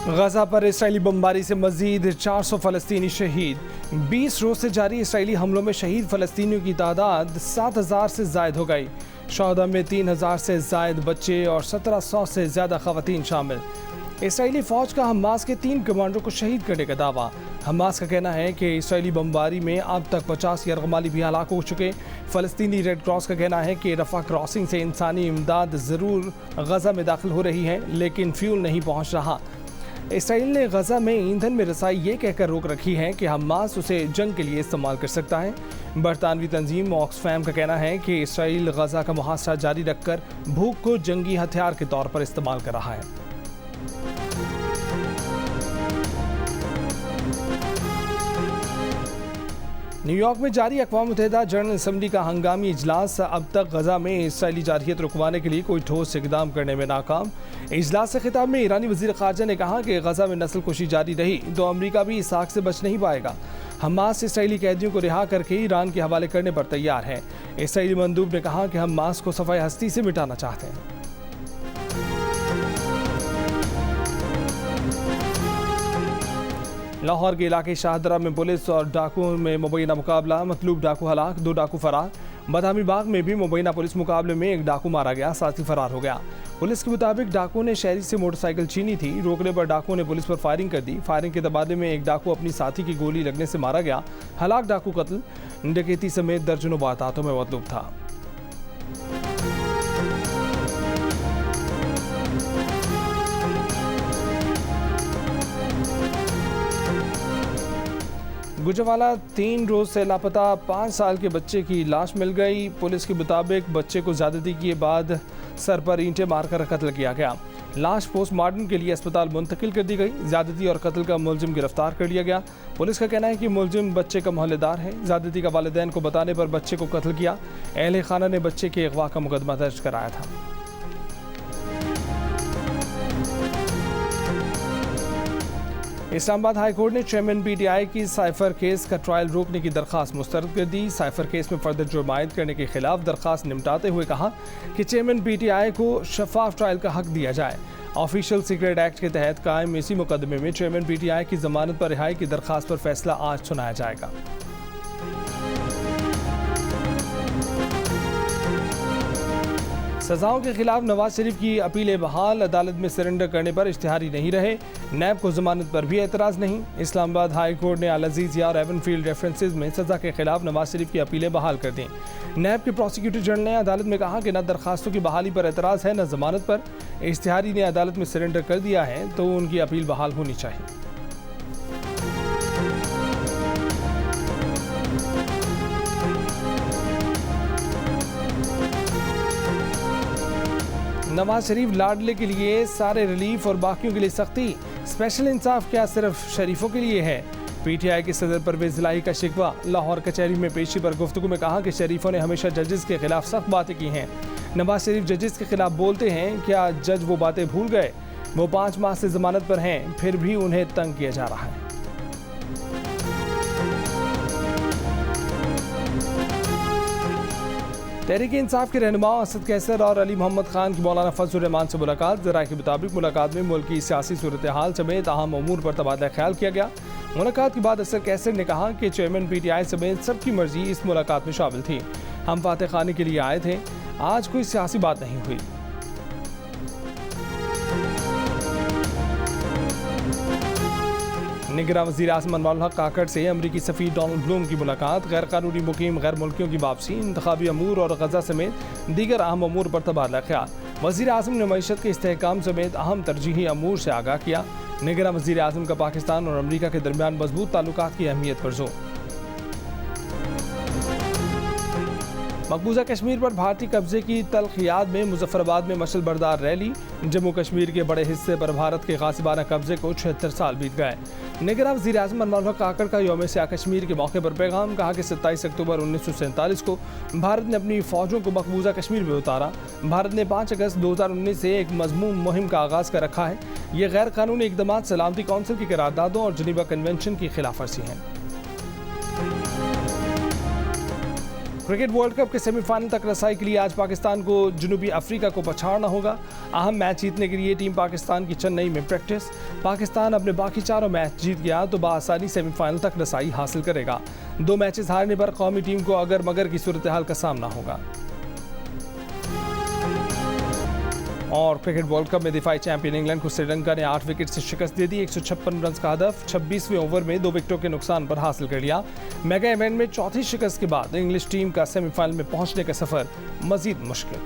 गजा पर इसराइली बमबारी से मजीद 400 फ़लस्तीनी शहीद। 20 रोज से जारी इसराइली हमलों में शहीद फ़लस्तीनियों की तादाद 7,000 से ज़ायद हो गई। शोहदा में 3,000 से ज़ायद बच्चे और 1,700 से ज़्यादा ख़वातीन शामिल। इसराइली फ़ौज का हमास के 3 कमांडरों को शहीद करने का दावा। हमास का कहना है कि इसराइली बमबारी में अब तक 50 यरगमाली भी हलाक हो चुके। फ़लस्तीनी रेड क्रॉस का कहना है कि रफ़ा क्रॉसिंग से इंसानी इमदाद ज़रूर गजा में दाखिल हो रही है, लेकिन फ्यूल नहीं पहुँच रहा। इसराइल ने गजा में ईंधन में रसाई ये कहकर रोक रखी है कि हमास उसे जंग के लिए इस्तेमाल कर सकता है। बरतानवी तंजीम ऑक्सफैम का कहना है कि इसराइल गजा का मुहासरा जारी रखकर भूख को जंगी हथियार के तौर पर इस्तेमाल कर रहा है। न्यूयॉर्क में जारी अक़वाम मुत्तहिदा जनरल असम्बली का हंगामी इजलास अब तक गजा में इसराइली जारहियत रुकवाने के लिए कोई ठोस इक़दाम करने में नाकाम। इजलास से खिताब में ईरानी वज़ीर ख़ारजा ने कहा कि गजा में नस्ल कुशी जारी रही तो अमरीका भी इस आग से बच नहीं पाएगा। हमास इसराइली कैदियों को रिहा करके ईरान के हवाले करने पर तैयार है। इसराइली मंदूब ने कहा कि हमास को सफ़ाई हस्ती से मिटाना चाहते हैं। लाहौर के इलाके शाहदरा में पुलिस और डाकुओं में मुबैना मुकाबला, मतलूब डाकू हलाक, 2 डाकू फरार। बदामी बाग में भी मुबैना पुलिस मुकाबले में 1 डाकू मारा गया, साथ ही फरार हो गया। पुलिस के मुताबिक डाकुओं ने शहरी से मोटरसाइकिल छीनी थी। रोकने पर डाकुओं ने पुलिस पर फायरिंग कर दी। फायरिंग के तबादले में 1 डाकू अपनी साथी की गोली लगने से मारा गया। हलाक डाकू कत्ल, डकैती समेत दर्जनों वारदातों में मतलूब था। गुजरावाला 3 रोज से लापता 5 साल के बच्चे की लाश मिल गई। पुलिस के मुताबिक बच्चे को ज्यादती के बाद सर पर ईंटें मारकर कत्ल किया गया। लाश पोस्टमार्टम के लिए अस्पताल मुंतकिल कर दी गई। ज्यादती और कत्ल का मुलजिम गिरफ्तार कर लिया गया। पुलिस का कहना है कि मुलजिम बच्चे का मोहल्लेदार है। ज्यादती का वालिदैन को बताने पर बच्चे को कत्ल किया। अहले खाना ने बच्चे के अगवा का मुकदमा दर्ज कराया था। इस्लामाबाद हाई कोर्ट ने चेयरमैन पीटीआई की साइफर केस का ट्रायल रोकने की दरख्वास्त मुस्तरद कर दी। साइफर केस में फर्दर जुर्म आयद करने के खिलाफ दरख्वास्त निपटाते हुए कहा कि चेयरमैन पीटीआई को शफाफ ट्रायल का हक दिया जाए। ऑफिशियल सीक्रेट एक्ट के तहत कायम इसी मुकदमे में चेयरमैन पीटीआई की जमानत पर रिहाई की दरख्वास्त पर फैसला आज सुनाया जाएगा। सजाओं के खिलाफ नवाज शरीफ की अपीलें बहाल। अदालत में सरेंडर करने पर इश्तिहारी नहीं रहे। नैब को जमानत पर भी एतराज़ नहीं। इस्लामाबाद हाई कोर्ट ने अल-अज़ीज़ या और एवनफील्ड रेफरेंसेस में सज़ा के खिलाफ नवाज शरीफ की अपीलें बहाल कर दी। नैब के प्रोसिक्यूटर जनरल ने अदालत में कहा कि न दरखास्तों की बहाली पर एतराज़ है न जमानत पर। इश्तिहारी ने अदालत में सरेंडर कर दिया है तो उनकी अपील बहाल होनी चाहिए। नवाज शरीफ लाडले के लिए सारे रिलीफ और बाकियों के लिए सख्ती। स्पेशल इंसाफ क्या सिर्फ शरीफों के लिए है? पीटीआई के सदर परवेज इलाही का शिकवा। लाहौर कचहरी में पेशी पर गुफ्तगू में कहा कि शरीफों ने हमेशा जजेस के खिलाफ सख्त बातें की हैं। नवाज शरीफ जजेस के खिलाफ बोलते हैं, क्या जज वो बातें भूल गए? वो 5 माह से जमानत पर हैं, फिर भी उन्हें तंग किया जा रहा है। तहरीक इंसाफ के रहनुमा असद कैसर और अली मोहम्मद खान की मौलाना फजल रहमान से मुलाकात। ज़राए के मुताबिक मुलाकात में मुल्क की सियासी सूरत हाल समेत अहम अमूर पर तबादला ख्याल किया गया। मुलाकात के बाद असद कैसर ने कहा कि चेयरमैन पीटीआई समेत सबकी मर्जी इस मुलाकात में शामिल थी। हम फातह खाने के लिए आए थे, आज कोई सियासी बात नहीं हुई। निगरां वज़ीर आज़म अनवारुल हक काकड़ से अमरीकी सफ़ीर डोनाल्ड ब्लूम की मुलाकात। गैर कानूनी मुकीम गैर मुल्कियों की वापसी, इंतखाबी अमूर और गजा समेत दीगर अहम अमूर पर तबादला ख्याल। वज़ीर आज़म ने मईशत के इस्तेहकाम समेत अहम तरजीही अमूर से आगाह किया। निगरां वज़ीर आज़म का पाकिस्तान और अमरीका के दरमियान मजबूत ताल्लुकात की अहमियत पर जोर। मकबूजा कश्मीर पर भारतीय कब्जे की तल्खियात में मुजफ्फराबाद में मशल बरदार रैली। जम्मू कश्मीर के बड़े हिस्से पर भारत के गासिबाना कब्जे को 76 साल बीत गए। निगरां वज़ीर आज़म अनवारुल हक काकड़ का यौम स्याह कश्मीर के मौके पर पैगाम। कहा कि 27 अक्टूबर 1947 को भारत ने अपनी फ़ौजों को मकबूजा कश्मीर में उतारा। भारत ने 5 अगस्त 2019 से एक मज़मूम मुहिम का आगाज़ कर रखा है। ये गैर कानूनी इक़दाम सलामती कौंसिल की करारदादों और जिनेवा कन्वेंशन की खिलाफ वर्जी हैं। क्रिकेट वर्ल्ड कप के सेमीफाइनल तक रसाई के लिए आज पाकिस्तान को जनूबी अफ्रीका को पछाड़ना होगा। अहम मैच जीतने के लिए टीम पाकिस्तान की चेन्नई में प्रैक्टिस। पाकिस्तान अपने बाकी चारों मैच जीत गया तो बआसानी सेमीफाइनल तक रसाई हासिल करेगा। 2 मैचेस हारने पर कौमी टीम को अगर मगर की सूरत हाल का सामना होगा। और क्रिकेट वर्ल्ड कप में दिफाई चैंपियन इंग्लैंड को श्रीलंका ने 8 विकेट से शिकस्त दे दी। 156 रन का हदफ 26वें ओवर में 2 विकेटों के नुकसान पर हासिल कर लिया। मेगा इवेंट में चौथी शिकस्त के बाद इंग्लिश टीम का सेमीफाइनल में पहुंचने का सफर मजीद मुश्किल।